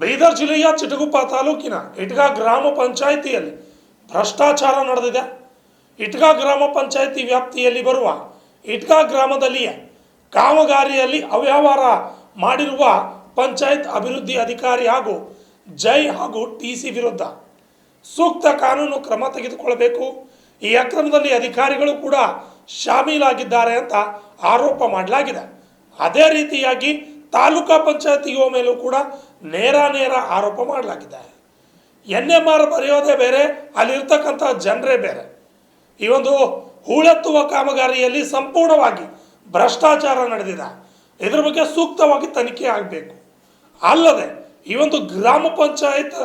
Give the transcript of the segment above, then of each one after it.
ಬೀದರ್ ಜಿಲ್ಲೆಯ ಚಿಟಗುಪ್ಪ ತಾಲೂಕಿನ ಇಟ್ಗಾ ಗ್ರಾಮ ಪಂಚಾಯಿತಿಯಲ್ಲಿ ಭ್ರಷ್ಟಾಚಾರ ನಡೆದಿದೆ. ಇಟ್ಗಾ ಗ್ರಾಮ ಪಂಚಾಯಿತಿ ವ್ಯಾಪ್ತಿಯಲ್ಲಿ ಬರುವ ಇಟ್ಗಾ ಗ್ರಾಮದಲ್ಲಿಯೇ ಕಾಮಗಾರಿಯಲ್ಲಿ ಅವ್ಯವಹಾರ ಮಾಡಿರುವ ಪಂಚಾಯತ್ ಅಭಿವೃದ್ಧಿ ಅಧಿಕಾರಿ ಹಾಗೂ ಜೈ ಹಾಗೂ ಟಿಸಿ ವಿರುದ್ಧ ಸೂಕ್ತ ಕಾನೂನು ಕ್ರಮ ತೆಗೆದುಕೊಳ್ಳಬೇಕು. ಈ ಅಕ್ರಮದಲ್ಲಿ ಅಧಿಕಾರಿಗಳು ಕೂಡ ಶಾಮೀಲಾಗಿದ್ದಾರೆ ಅಂತ ಆರೋಪ ಮಾಡಲಾಗಿದೆ. ಅದೇ ರೀತಿಯಾಗಿ ತಾಲೂಕಾ ಪಂಚಾಯತಿಗಳ ಮೇಲೂ ಕೂಡ ನೇರ ಆರೋಪ ಮಾಡಲಾಗಿದೆ. NMR ಬರೆಯೋದೇ ಬೇರೆ, ಅಲ್ಲಿರ್ತಕ್ಕಂಥ ಜನರೇ ಬೇರೆ. ಈ ಒಂದು ಹೂಳೆತ್ತುವ ಕಾಮಗಾರಿಯಲ್ಲಿ ಸಂಪೂರ್ಣವಾಗಿ ಭ್ರಷ್ಟಾಚಾರ ನಡೆದಿದೆ. ಇದ್ರ ಬಗ್ಗೆ ಸೂಕ್ತವಾಗಿ ತನಿಖೆ ಆಗಬೇಕು. ಅಲ್ಲದೆ ಈ ಒಂದು ಗ್ರಾಮ ಪಂಚಾಯತ್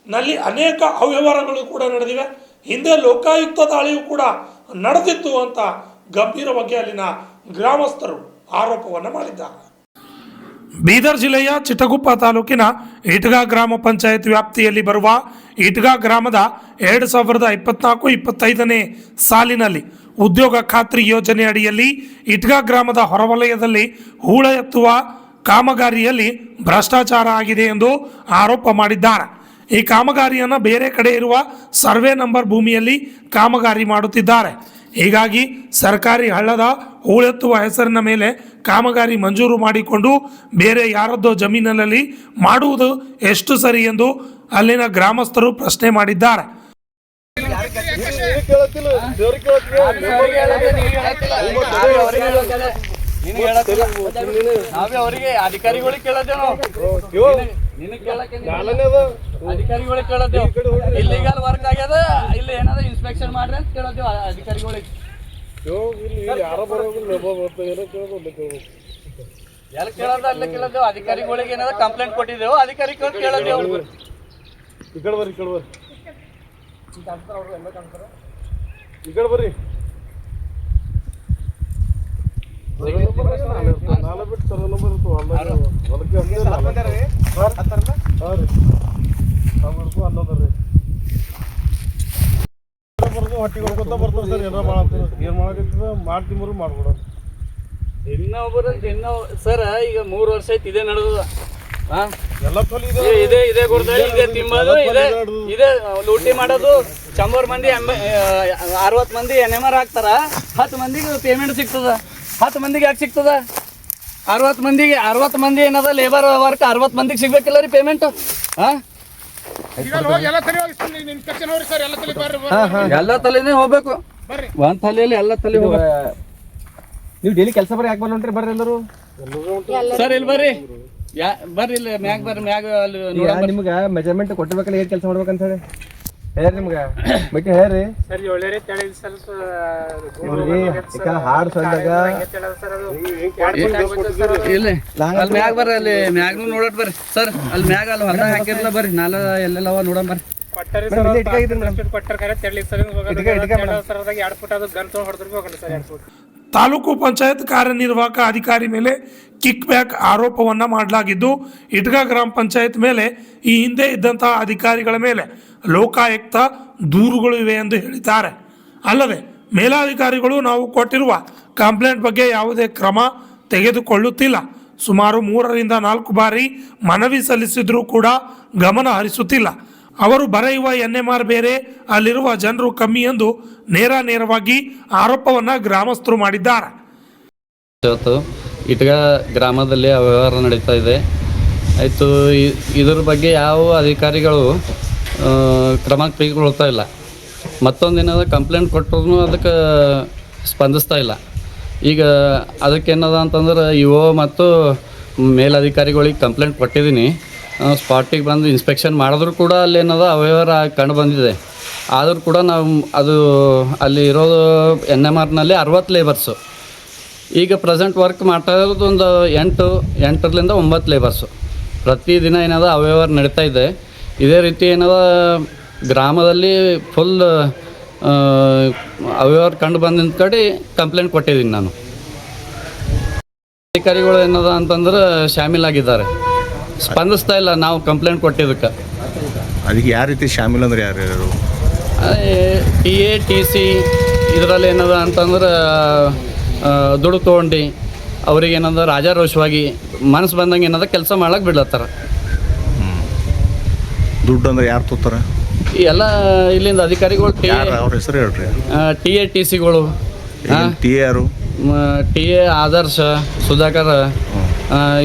ನಲ್ಲಿ ಅನೇಕ ಅವ್ಯವಹಾರಗಳು ಕೂಡ ನಡೆದಿವೆ. ಹಿಂದೆ ಲೋಕಾಯುಕ್ತ ದಾಳಿಯೂ ಕೂಡ ನಡೆದಿತ್ತು ಅಂತ ಗಂಭೀರವಾಗಿ ಅಲ್ಲಿನ ಗ್ರಾಮಸ್ಥರು ಆರೋಪವನ್ನು ಮಾಡಿದ್ದಾರೆ. ಬೀದರ್ ಜಿಲ್ಲೆಯ ಚಿಟಗುಪ್ಪ ತಾಲೂಕಿನ ಇಟ್ಗಾ ಗ್ರಾಮ ಪಂಚಾಯತ್ ವ್ಯಾಪ್ತಿಯಲ್ಲಿ ಬರುವ ಇಟ್ಗಾ ಗ್ರಾಮದ 2024-25ನೇ ಸಾಲಿನಲ್ಲಿ ಉದ್ಯೋಗ ಖಾತ್ರಿ ಯೋಜನೆ ಅಡಿಯಲ್ಲಿ ಇಟ್ಗಾ ಗ್ರಾಮದ ಹೊರವಲಯದಲ್ಲಿ ಹೂಳ ಎತ್ತುವ ಕಾಮಗಾರಿಯಲ್ಲಿ ಭ್ರಷ್ಟಾಚಾರ ಆಗಿದೆ ಎಂದು ಆರೋಪ ಮಾಡಿದ್ದಾರೆ. ಈ ಕಾಮಗಾರಿಯನ್ನು ಬೇರೆ ಕಡೆ ಇರುವ ಸರ್ವೆ ನಂಬರ್ ಭೂಮಿಯಲ್ಲಿ ಕಾಮಗಾರಿ ಮಾಡುತ್ತಿದ್ದಾರೆ. ಹೀಗಾಗಿ ಸರ್ಕಾರಿ ಹಳ್ಳದ ಹೂಳೆತ್ತುವ ಹೆಸರಿನ ಮೇಲೆ ಕಾಮಗಾರಿ ಮಂಜೂರು ಮಾಡಿಕೊಂಡು ಬೇರೆ ಯಾರದ್ದೋ ಜಮೀನಿನಲ್ಲಿ ಮಾಡುವುದು ಎಷ್ಟು ಸರಿ ಎಂದು ಅಲ್ಲಿನ ಗ್ರಾಮಸ್ಥರು ಪ್ರಶ್ನೆ ಮಾಡಿದ್ದಾರೆ. ಅಧಿಕಾರಿಗಳಿಗೆ ಕೇಳದೇವು, ಅಧಿಕಾರಿಗಳಿಗೆ ಕೇಳದೇವು. ಇಲ್ಲಿಗಲ್ ವರ್ಕ್ ಆಗ್ಯದ, ಇಲ್ಲಿ ಏನಾದ್ರು ಇನ್ಸ್ಪೆಕ್ಷನ್ ಮಾಡ್ರಿ ಅಂತ ಕೇಳದೇವು ಅಧಿಕಾರಿಗಳಿಗೆ. ಎಲ್ಲಿ ಕೇಳೋದು ಅಲ್ಲೇ ಕೇಳದೇವು. ಅಧಿಕಾರಿಗಳಿಗೆ ಏನಾದ್ರು ಕಂಪ್ಲೇಂಟ್ ಕೊಟ್ಟಿದ್ದೆವು, ಅಧಿಕಾರಿಗಳು ಕೇಳದೇವು. ಈ ಕಡೆ ಬರ್ರಿ, ಈ ಕಡೆ ಬರ್ರಿ. ನಾಳೆ ಬಿಟ್ಟು ಸರ್ವೆ ನಂಬರ್ ಇತ್ತು ಹೊಲಕ್ಕೆ ಹೊಟ್ಟಿಗೆ ಹೋಗ್ಕೊತ ಬರ್ತಾರೆ ಸರ್. ಏನಾರ ಮಾಡತ್ತೀರ, ಏನ್ ಮಾಡಕತ್ತಿದ ಮಾಡ್ತೀವ್ರು ಮಾಡ್ಕೊಡ. ಇನ್ನೊಬ್ಬರು ಸರ್ ಈಗ 3 ವರ್ಷ ಐತಿ ಇದೇ ನಡೆದ. ಎಲ್ಲ ತೊಲಿ ಇದೇ ಗುಡ್ದಳಿ, ಇದೇ ತಿಂಬದು, ಇದೇ ಲೂಟಿ ಮಾಡೋದು. 100 ಮಂದಿ 60 ಮಂದಿ NMR ಹಾಕ್ತಾರ, 10 ಮಂದಿಗೆ ಪೇಮೆಂಟ್ ಸಿಗ್ತದ. 10 ಮಂದಿಗೆ ಯಾಕೆ ಸಿಗ್ತದ? 60 ಮಂದಿ ಏನದ ಲೇಬರ್ ವರ್ಕ್, 60 ಮಂದಿಗೆ ಸಿಗ್ಬೇಕಿಲ್ಲ ರೀ ಪೇಮೆಂಟ್. ಎಲ್ಲ ತಲೆನೇ ಹೋಗ್ಬೇಕು, ಒಂದ್ ತಲೆಯಲ್ಲಿ ಎಲ್ಲ ತಲೆ ಹೋಗ್ಬೇಕು. ನೀವು ಡೈಲಿ ಕೆಲಸ ಬರ್ರಿ, ಯಾಕೆ ಬರ್ರಿ ಬರ್ರಿ ಎಲ್ಲರೂ ಸರ್? ಇಲ್ಲಿ ಬರ್ರಿ, ಬರ್ರಿ ಇಲ್ಲಿ ಮ್ಯಾಗ ಬರ್ರಿ. ಮ್ಯಾಗ ನಿಮ್ಗೆ ಮೆಜರ್ಮೆಂಟ್ ಕೊಟ್ಟಿರ್ಬೇಕಲ್ಲ, ಏನ್ ಕೆಲಸ ಮಾಡ್ಬೇಕಂತ ಹೇಳಿ ಹೇಳ್ರಿ. ನಿಮ್ಗೆ ಬಿಟ್ಟು ಹೇಳ್ರಿ ಹಾಡ್ ಸೊಂದಾಗ ಇಲ್ಲಿ ಅಲ್ಲಿ ಮ್ಯಾಗ ಬರ್ರಿ, ಅಲ್ಲಿ ಮ್ಯಾಗ್ನು ನೋಡಟ್ ಬರ್ರಿ ಸರ್. ಅಲ್ಲಿ ಮ್ಯಾಗ ಅಲ್ಲಿ ಹೊಲ ಹಾಕಿರ್ಲ ಬರ್ರಿ, ನಾಲ ಎಲ್ಲೆಲ್ಲವ ನೋಡ ಬರ್ರಿ. ತಾಲೂಕು ಪಂಚಾಯತ್ ಕಾರ್ಯನಿರ್ವಾಹಕ ಅಧಿಕಾರಿ ಮೇಲೆ ಕಿಕ್ ಬ್ಯಾಕ್ ಆರೋಪವನ್ನು ಮಾಡಲಾಗಿದ್ದು, ಇಟ್ಗಾ ಗ್ರಾಮ ಪಂಚಾಯತ್ ಮೇಲೆ ಈ ಹಿಂದೆ ಇದ್ದಂತಹ ಅಧಿಕಾರಿಗಳ ಮೇಲೆ ಲೋಕಾಯುಕ್ತ ದೂರುಗಳು ಇವೆ ಎಂದು ಹೇಳಿದ್ದಾರೆ. ಅಲ್ಲದೆ ಮೇಲಾಧಿಕಾರಿಗಳು ನಾವು ಕೊಟ್ಟಿರುವ ಕಂಪ್ಲೇಂಟ್ ಬಗ್ಗೆ ಯಾವುದೇ ಕ್ರಮ ತೆಗೆದುಕೊಳ್ಳುತ್ತಿಲ್ಲ. ಸುಮಾರು 3ರಿಂದ 4 ಬಾರಿ ಮನವಿ ಸಲ್ಲಿಸಿದ್ರೂ ಕೂಡ ಗಮನ ಹರಿಸುತ್ತಿಲ್ಲ. ಅವರು ಬರೆಯುವ NMR ಬೇರೆ, ಅಲ್ಲಿರುವ ಜನರು ಕಮ್ಮಿ ಎಂದು ನೇರವಾಗಿ ಆರೋಪವನ್ನು ಗ್ರಾಮಸ್ಥರು ಮಾಡಿದ್ದಾರೆ. ಇಟ್ಗಾ ಗ್ರಾಮದಲ್ಲಿ ಅವ್ಯವಹಾರ ನಡೀತಾ ಇದೆ. ಆಯಿತು, ಇದ್ರ ಬಗ್ಗೆ ಯಾವ ಅಧಿಕಾರಿಗಳು ಕ್ರಮ ತೆಗೆದುಕೊಳ್ತಾ ಇಲ್ಲ. ಮತ್ತೊಂದೇನದ ಕಂಪ್ಲೇಂಟ್ ಕೊಟ್ಟರು ಅದಕ್ಕೆ ಸ್ಪಂದಿಸ್ತಾ ಇಲ್ಲ. ಈಗ ಅದಕ್ಕೇನದ ಅಂತಂದ್ರೆ ಇಒ ಮತ್ತು ಮೇಲಧಿಕಾರಿಗಳಿಗೆ ಕಂಪ್ಲೇಂಟ್ ಕೊಟ್ಟಿದ್ದೀನಿ. ಸ್ಪಾಟಿಗೆ ಬಂದು ಇನ್ಸ್ಪೆಕ್ಷನ್ ಮಾಡಿದ್ರು ಕೂಡ ಅಲ್ಲೇನದ ಅವ್ಯವಹಾರ ಕಂಡು ಬಂದಿದೆ. ಆದರೂ ಕೂಡ ನಾವು ಅದು ಅಲ್ಲಿ ಇರೋದು NMRನಲ್ಲಿ 60 ಲೇಬರ್ಸು. ಈಗ ಪ್ರೆಸೆಂಟ್ ವರ್ಕ್ ಮಾಡ್ತಾ ಇರೋದು ಒಂದು 8ರಿಂದ 9 ಲೇಬರ್ಸು. ಪ್ರತಿದಿನ ಏನದ ಅವ್ಯವಹಾರ ನಡೀತಾ ಇದೆ. ಇದೇ ರೀತಿ ಏನದ ಗ್ರಾಮದಲ್ಲಿ ಫುಲ್ ಅವ್ಯವಹಾರ ಕಂಡು ಬಂದಿದ್ದ ಕಡೆ ಕಂಪ್ಲೇಂಟ್ ಕೊಟ್ಟಿದ್ದೀನಿ ನಾನು. ಅಧಿಕಾರಿಗಳು ಏನದ ಅಂತಂದ್ರೆ ಶಾಮೀಲಾಗಿದ್ದಾರೆ, ಸ್ಪಂದಿಸ್ತಾ ಇಲ್ಲ ನಾವು ಕಂಪ್ಲೇಂಟ್ ಕೊಟ್ಟಿದ್ದಕ್ಕೆ. ಅದಕ್ಕೆ ಯಾವ ರೀತಿ ಶಾಮೀಲ್ ಅಂದ್ರೆ ಯಾರ್ಯಾರು? TA TC ಇದರಲ್ಲಿ ಏನದ ಅಂತಂದ್ರೆ ದುಡ್ಡು ತೊಗೊಂಡು ಅವ್ರಿಗೆ ಏನಂದ್ರೆ ರಾಜಾರೋಷವಾಗಿ ಮನಸ್ಸು ಬಂದಂಗೆ ಏನದ ಕೆಲಸ ಮಾಡಕ್ಕೆ ಬಿಡ್ಲತ್ತಾರ. ದುಡ್ಡು ಅಂದ್ರೆ ಯಾರು ತೋತಾರ? ಈ ಎಲ್ಲ ಇಲ್ಲಿಂದ ಅಧಿಕಾರಿಗಳು ಯಾರು ಅವ್ರ ಹೆಸರು ಹೇಳ್ರಿ. TATCಗಳು ಟಿ ಯಾರು? TA ಆದರ್ಶ, ಸುಧಾಕರ್,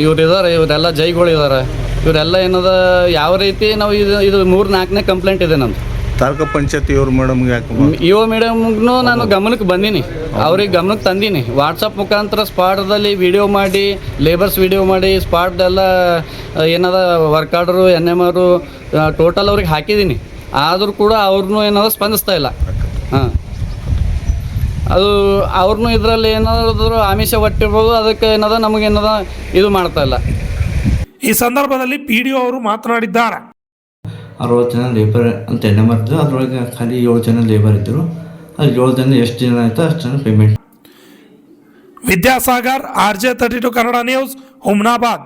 ಇವ್ರಿದ್ದಾರೆ. ಇವರೆಲ್ಲ ಜೈಗಳು ಇದ್ದಾರೆ. ಇವರೆಲ್ಲ ಏನದ ಯಾವ ರೀತಿ ನಾವು ಇದು 3-4ನೇ ಕಂಪ್ಲೇಂಟ್ ಇದೆ ನಮ್ದು. ತಾಲೂಕು ಪಂಚಾಯತಿ ಇವ್ರು ಮೇಡಮ್ಗೆ ಯಾಕೆ ಇಒ ಮೇಡಮ್ಗೂ ನಾನು ಗಮನಕ್ಕೆ ಬಂದೀನಿ, ಅವ್ರಿಗೆ ಗಮನಕ್ಕೆ ತಂದೀನಿ. ವಾಟ್ಸಪ್ ಮುಖಾಂತರ ಸ್ಪಾಟ್ದಲ್ಲಿ ವಿಡಿಯೋ ಮಾಡಿ, ಲೇಬರ್ಸ್ ವಿಡಿಯೋ ಮಾಡಿ, ಸ್ಪಾಟ್ದೆಲ್ಲ ಏನದ ವರ್ಕ್ ಆರ್ಡರು NMR ಟೋಟಲ್ ಅವ್ರಿಗೆ ಹಾಕಿದ್ದೀನಿ. ಆದರೂ ಕೂಡ ಅವ್ರನ್ನೂ ಏನದ ಸ್ಪಂದಿಸ್ತಾ ಇಲ್ಲ. ಹಾಂ, ಅದು ಅವ್ರನ್ನೂ ಇದರಲ್ಲಿ ಏನಾದರೂ ಆಮಿಷ ಒಟ್ಟಿರ್ಬೋದು, ಅದಕ್ಕೆ ಏನದ ನಮಗೇನದ ಇದು ಮಾಡ್ತಾ ಇಲ್ಲ. ಈ ಸಂದರ್ಭದಲ್ಲಿ PDO ಅವರು ಮಾತನಾಡಿದ್ದಾರೆ. 60 ಜನ ಲೇಬರ್ ಅಂತ NMR ಇದ್ದರು. ಅದರೊಳಗೆ ಖಾಲಿ 7 ಜನ ಲೇಬರ್ ಇದ್ದರು. ಅದು 7 ಜನ ಎಷ್ಟು ಜನ ಆಯಿತು ಅಷ್ಟು ಜನ payment. Vidyasagar, RJ32 Kannada news, Humnabad.